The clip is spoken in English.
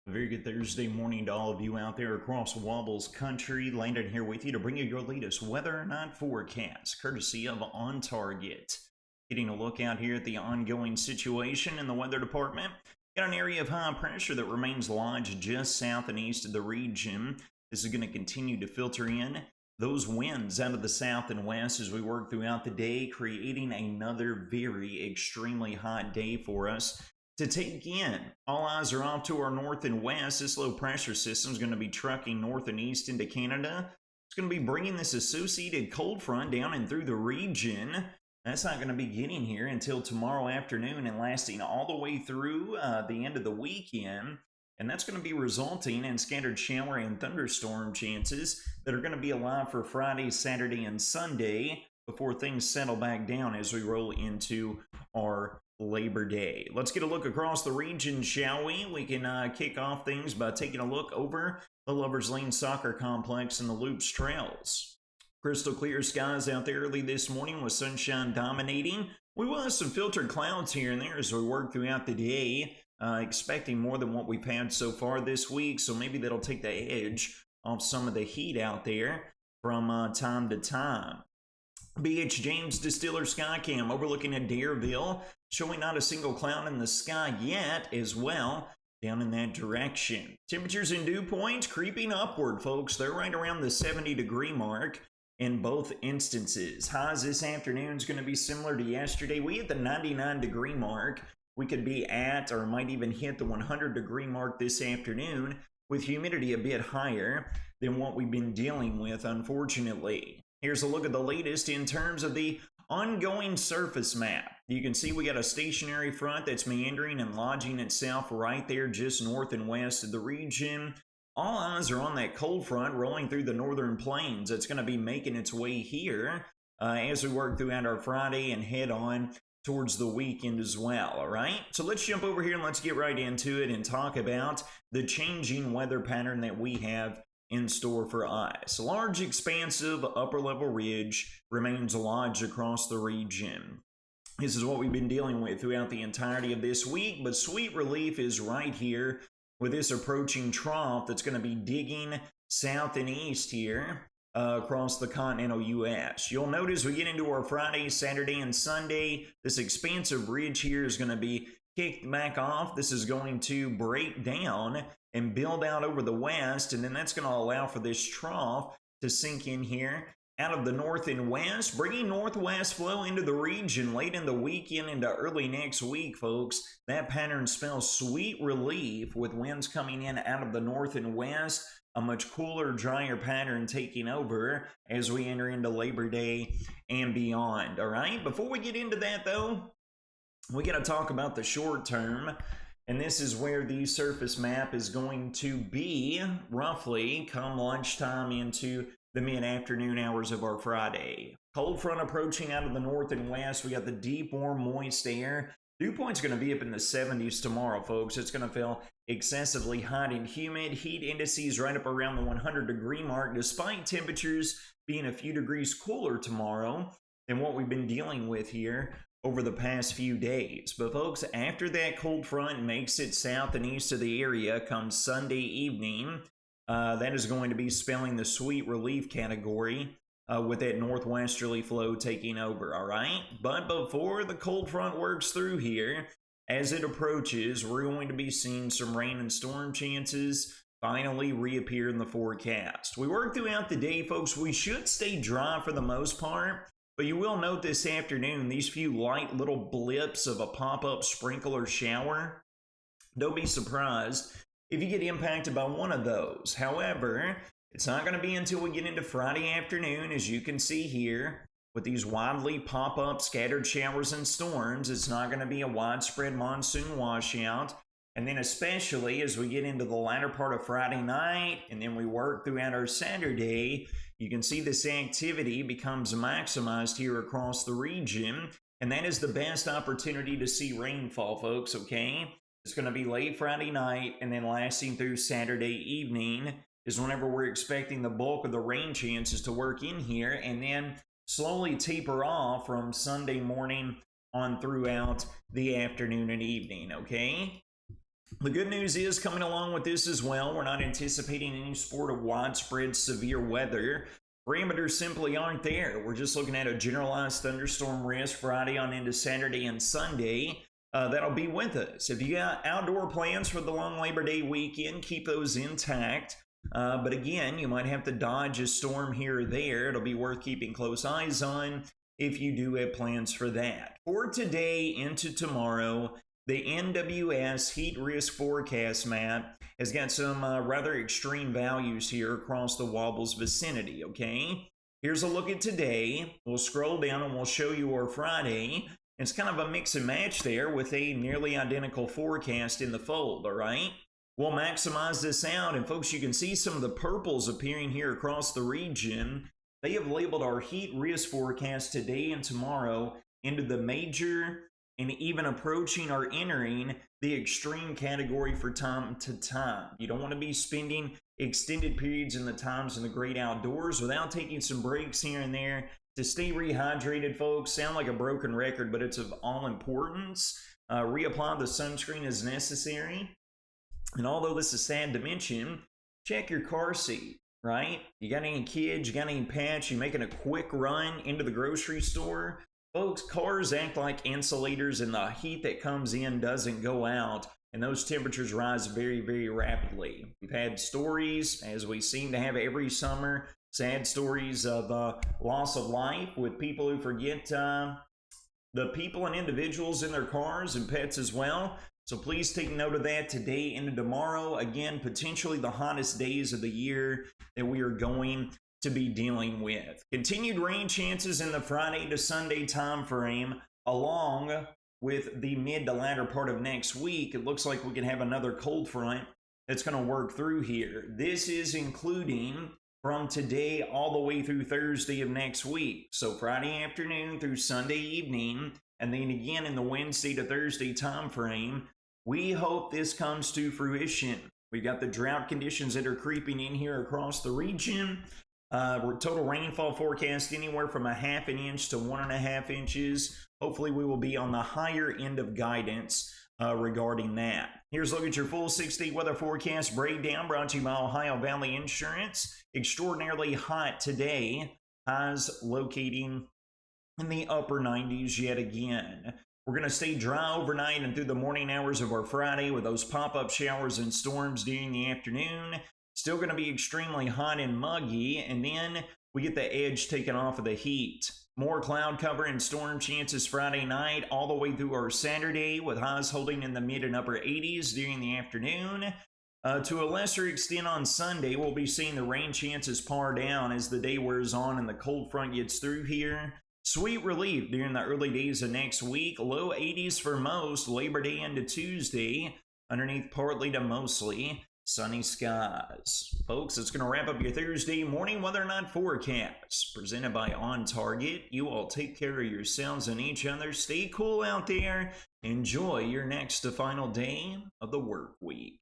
A very good Thursday morning to all of you out there across Wobbles country. Landon here with you to bring you your latest weather and night forecast, courtesy of On Target. Getting a look out here at the ongoing situation in the weather department. Got an area of high pressure that remains lodged just south and east of the region. This is going to continue to filter in those winds out of the south and west as we work throughout the day, creating another very extremely hot day for us to take in. All eyes are off to our north and west. This low pressure system is going to be trucking north and east into Canada. It's going to be bringing this associated cold front down and through the region. That's not going to be getting here until tomorrow afternoon and lasting all the way through the end of the weekend. And that's going to be resulting in scattered shower and thunderstorm chances that are going to be alive for Friday, Saturday, and Sunday before things settle back down as we roll into our Labor Day. Let's get a look across the region, shall we? We can kick off things by taking a look over the Lover's Lane Soccer Complex and the Loops Trails. Crystal clear skies out there early this morning with sunshine dominating. We will have some filtered clouds here and there as we work throughout the day, expecting more than what we've had so far this week, so maybe that'll take the edge off some of the heat out there from time to time. BH James Distiller Skycam overlooking at Dareville, showing not a single cloud in the sky yet as well down in that direction. Temperatures in dew points creeping upward, folks. They're right around the 70-degree mark in both instances. Highs this afternoon is going to be similar to yesterday. We hit the 99-degree mark. We could be at or might even hit the 100-degree mark this afternoon with humidity a bit higher than what we've been dealing with, unfortunately. Here's a look at the latest in terms of the ongoing surface map. You can see we got a stationary front that's meandering and lodging itself right there just north and west of the region. All eyes are on that cold front rolling through the northern plains. It's going to be making its way here as we work throughout our Friday and head on towards the weekend as well, all right? So let's jump over here and let's get right into it and talk about the changing weather pattern that we have in store for us. A large, expansive upper-level ridge remains lodged across the region. This is what we've been dealing with throughout the entirety of this week, but sweet relief is right here with this approaching trough that's going to be digging south and east here across the continental U.S. You'll notice we get into our Friday, Saturday, and Sunday, this expansive ridge here is going to be kicked back off. This is going to break down and build out over the west, and then that's going to allow for this trough to sink in here out of the north and west, bringing northwest flow into the region late in the weekend into early next week, folks. That pattern spells sweet relief with winds coming in out of the north and west, a much cooler, drier pattern taking over as we enter into Labor Day and beyond, all right? Before we get into that, though, we got to talk about the short term. And this is where the surface map is going to be roughly come lunchtime into the mid-afternoon hours of our Friday. Cold front approaching out of the north and west. We got the deep, warm, moist air. Dew point's going to be up in the 70s tomorrow, folks. It's going to feel excessively hot and humid. Heat indices right up around the 100-degree mark, despite temperatures being a few degrees cooler tomorrow than what we've been dealing with here over the past few days. But folks, after that cold front makes it south and east of the area come Sunday evening, that is going to be spelling the sweet relief category with that northwesterly flow taking over, all right? But before the cold front works through here, as it approaches, we're going to be seeing some rain and storm chances finally reappear in the forecast. We work throughout the day, folks. We should stay dry for the most part, but you will note this afternoon, these few light little blips of a pop-up sprinkle or shower. Don't be surprised if you get impacted by one of those. However, it's not going to be until we get into Friday afternoon, as you can see here, with these widely pop-up scattered showers and storms. It's not going to be a widespread monsoon washout. And then especially as we get into the latter part of Friday night, and then we work throughout our Saturday, you can see this activity becomes maximized here across the region, and that is the best opportunity to see rainfall, folks, okay? It's going to be late Friday night, and then lasting through Saturday evening is whenever we're expecting the bulk of the rain chances to work in here, and then slowly taper off from Sunday morning on throughout the afternoon and evening, okay? The good news is coming along with this as well, we're not anticipating any sort of widespread severe weather. Parameters simply aren't there. We're just looking at a generalized thunderstorm risk Friday on into Saturday and Sunday. That'll be with us. If you got outdoor plans for the long Labor Day weekend, keep those intact. But again, you might have to dodge a storm here or there. It'll be worth keeping close eyes on if you do have plans for that. For today into tomorrow, the NWS heat risk forecast map has got some rather extreme values here across the Wobbles vicinity, okay? Here's a look at today. We'll scroll down and we'll show you our Friday. It's kind of a mix and match there with a nearly identical forecast in the fold, all right? We'll maximize this out, and folks, you can see some of the purples appearing here across the region. They have labeled our heat risk forecast today and tomorrow into the major and even approaching or entering the extreme category for time to time. You don't want to be spending extended periods in the times in the great outdoors without taking some breaks here and there to stay rehydrated, folks. Sound like a broken record, but it's of all importance. Reapply the sunscreen as necessary. And although this is sad to mention, check your car seat, right? You got any kids, you got any pets, you making a quick run into the grocery store? Folks, cars act like insulators, and the heat that comes in doesn't go out, and those temperatures rise very, very rapidly. We've had stories, as we seem to have every summer, sad stories of loss of life with people who forget the people and individuals in their cars and pets as well. So please take note of that today into tomorrow. Again, potentially the hottest days of the year that we are going to be dealing with. Continued rain chances in the Friday to Sunday time frame, along with the mid to latter part of next week. It looks like we can have another cold front that's going to work through here. This is including from today all the way through Thursday of next week. So Friday afternoon through Sunday evening, and then again in the Wednesday to Thursday time frame. We hope this comes to fruition. We've got the drought conditions that are creeping in here across the region. Total rainfall forecast anywhere from a ½ an inch to 1.5 inches. Hopefully we will be on the higher end of guidance regarding that. Here's a look at your full 6-day weather forecast breakdown brought to you by Ohio Valley Insurance. Extraordinarily hot today. Highs locating in the upper 90s yet again. We're going to stay dry overnight and through the morning hours of our Friday with those pop-up showers and storms during the afternoon. Still going to be extremely hot and muggy, and then we get the edge taken off of the heat. More cloud cover and storm chances Friday night all the way through our Saturday, with highs holding in the mid and upper 80s during the afternoon. To a lesser extent on Sunday, we'll be seeing the rain chances par down as the day wears on and the cold front gets through here. Sweet relief during the early days of next week. Low 80s for most, Labor Day into Tuesday. Underneath partly to mostly sunny skies. Folks, it's going to wrap up your Thursday morning weather night forecast presented by On Target. You all take care of yourselves and each other. Stay cool out there. Enjoy your next to final day of the work week.